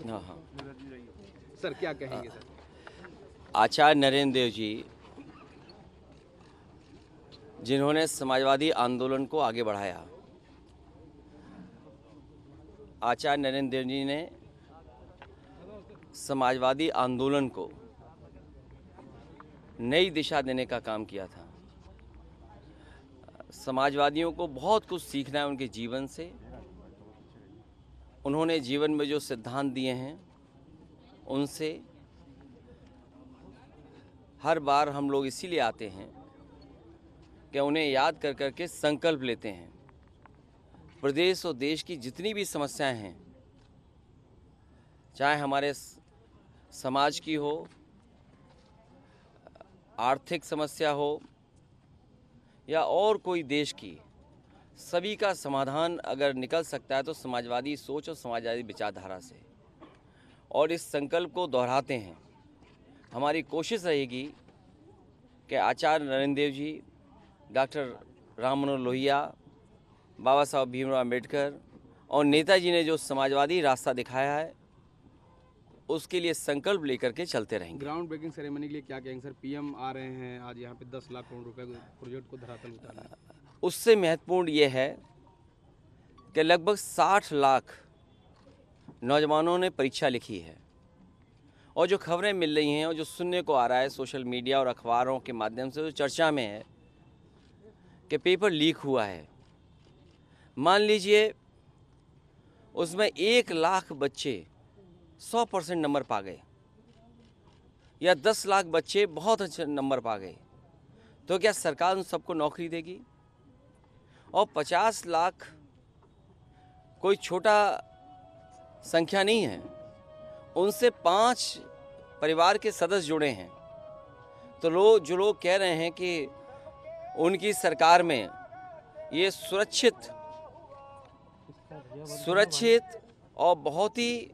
हाँ हाँ। सर क्या कहेंगे सर? आचार्य नरेंद्र देव जी, जिन्होंने समाजवादी आंदोलन को आगे बढ़ाया, आचार्य नरेंद्र देव जी ने समाजवादी आंदोलन को नई दिशा देने का काम किया था। समाजवादियों को बहुत कुछ सीखना है उनके जीवन से। उन्होंने जीवन में जो सिद्धांत दिए हैं उनसे हर बार हम लोग इसीलिए आते हैं कि उन्हें याद कर कर के संकल्प लेते हैं। प्रदेश और देश की जितनी भी समस्याएं हैं, चाहे हमारे समाज की हो, आर्थिक समस्या हो या और कोई देश की, सभी का समाधान अगर निकल सकता है तो समाजवादी सोच और समाजवादी विचारधारा से। और इस संकल्प को दोहराते हैं। हमारी कोशिश रहेगी कि आचार्य नरेंद्र देव जी, डॉक्टर राम मनोहर लोहिया, बाबा साहब भीमराव अम्बेडकर और नेताजी ने जो समाजवादी रास्ता दिखाया है उसके लिए संकल्प लेकर के चलते रहेंगे। ग्राउंड ब्रेकिंग सेरेमनी के लिए क्या कहेंगे सर? पीएम आ रहे हैं आज यहाँ पे 10 लाख करोड़ रुपए प्रोजेक्ट को धरातल उतारने। उससे महत्वपूर्ण ये है कि लगभग 60 लाख नौजवानों ने परीक्षा लिखी है और जो खबरें मिल रही हैं और जो सुनने को आ रहा है सोशल मीडिया और अखबारों के माध्यम से, जो चर्चा में है कि पेपर लीक हुआ है। मान लीजिए उसमें 1 लाख बच्चे 100% नंबर पा गए या 10 लाख बच्चे बहुत अच्छे नंबर पा गए, तो क्या सरकार उन सबको नौकरी देगी? और 50 लाख कोई छोटा संख्या नहीं है। उनसे 5 परिवार के सदस्य जुड़े हैं। तो जो लोग कह रहे हैं कि उनकी सरकार में ये सुरक्षित और बहुत ही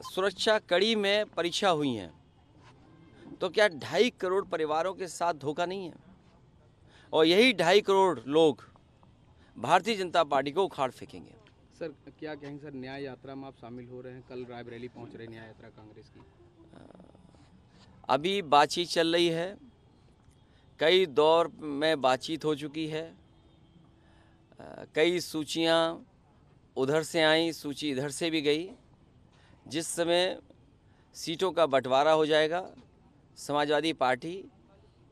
सुरक्षा कड़ी में परीक्षा हुई हैं, तो क्या 2.5 करोड़ परिवारों के साथ धोखा नहीं है? और यही 2.5 करोड़ लोग भारतीय जनता पार्टी को उखाड़ फेंकेंगे। सर क्या कहेंगे सर, न्याय यात्रा में आप शामिल हो रहे हैं, कल रायबरेली पहुंच रहे हैं न्याय यात्रा कांग्रेस की? अभी बातचीत चल रही है, कई दौर में बातचीत हो चुकी है, कई सूचियां उधर से आई, सूची इधर से भी गई। जिस समय सीटों का बंटवारा हो जाएगा, समाजवादी पार्टी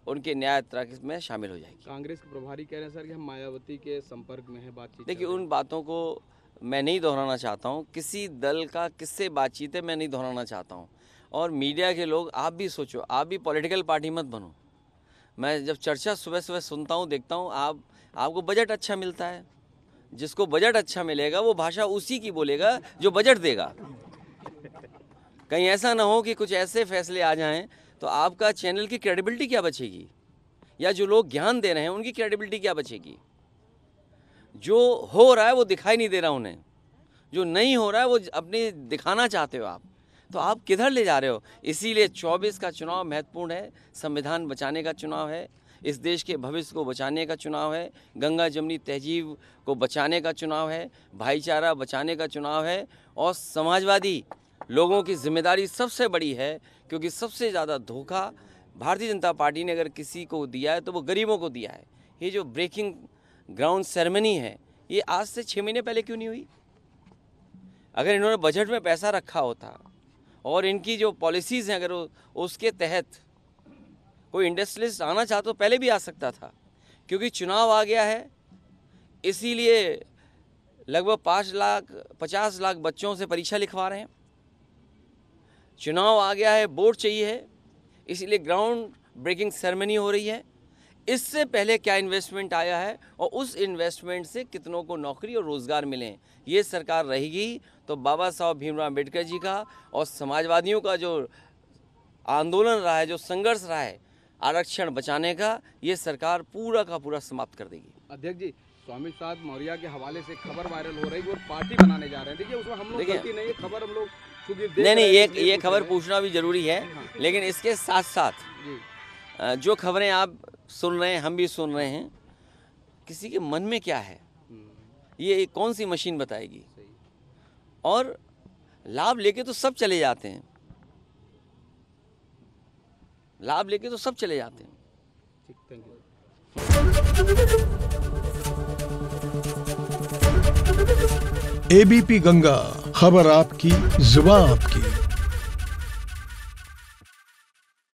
उनके न्याय यात्रा में शामिल हो जाएगी। कांग्रेस के प्रभारी कह रहे हैं सर कि हम मायावती के संपर्क में हैं, बातचीत। देखिए, उन बातों को मैं नहीं दोहराना चाहता हूँ। किसी दल का किससे बातचीत है मैं नहीं दोहराना चाहता हूँ। और मीडिया के लोग, आप भी सोचो, आप भी पॉलिटिकल पार्टी मत बनो। मैं जब चर्चा सुबह सुबह सुनता हूँ, देखता हूँ, आपको बजट अच्छा मिलता है। जिसको बजट अच्छा मिलेगा वो भाषा उसी की बोलेगा जो बजट देगा। कहीं ऐसा ना हो कि कुछ ऐसे फैसले आ जाएं तो आपका चैनल की क्रेडिबिलिटी क्या बचेगी, या जो लोग ज्ञान दे रहे हैं उनकी क्रेडिबिलिटी क्या बचेगी। जो हो रहा है वो दिखाई नहीं दे रहा उन्हें, जो नहीं हो रहा है वो अपने दिखाना चाहते हो आप, तो आप किधर ले जा रहे हो? इसीलिए 24 का चुनाव महत्वपूर्ण है। संविधान बचाने का चुनाव है, इस देश के भविष्य को बचाने का चुनाव है, गंगा जमुनी तहजीब को बचाने का चुनाव है, भाईचारा बचाने का चुनाव है। और समाजवादी लोगों की जिम्मेदारी सबसे बड़ी है, क्योंकि सबसे ज़्यादा धोखा भारतीय जनता पार्टी ने अगर किसी को दिया है तो वो गरीबों को दिया है। ये जो ब्रेकिंग ग्राउंड सेरेमनी है, ये आज से 6 महीने पहले क्यों नहीं हुई? अगर इन्होंने बजट में पैसा रखा होता और इनकी जो पॉलिसीज़ हैं अगर उसके तहत कोई इंडस्ट्रियलिस्ट आना चाहता तो पहले भी आ सकता था। क्योंकि चुनाव आ गया है, इसीलिए लगभग 50 लाख बच्चों से परीक्षा लिखवा रहे हैं। चुनाव आ गया है, वोट चाहिए है, इसीलिए ग्राउंड ब्रेकिंग सेरेमनी हो रही है। इससे पहले क्या इन्वेस्टमेंट आया है और उस इन्वेस्टमेंट से कितनों को नौकरी और रोज़गार मिले, ये सरकार रहेगी तो बाबा साहब भीमराव अम्बेडकर जी का और समाजवादियों का जो आंदोलन रहा है, जो संघर्ष रहा है आरक्षण बचाने का, ये सरकार पूरा का पूरा समाप्त कर देगी। अध्यक्ष जी, स्वामी प्रसाद मौर्य के हवाले से खबर वायरल हो रही है, वो पार्टी बनाने जा रहे हैं। देखिए, उसमें हम लोग गलती नहीं है, खबर हम लोग नहीं, ये खबर पूछना भी जरूरी है। लेकिन इसके साथ साथ जो खबरें आप सुन रहे हैं, हम भी सुन रहे हैं, किसी के मन में क्या है ये कौन सी मशीन बताएगी। और लाभ लेके तो सब चले जाते हैं, लाभ लेके तो सब चले जाते हैं। ठीक, थैंक यू। एबीपी गंगा, खबर आपकी, जुबान आपकी।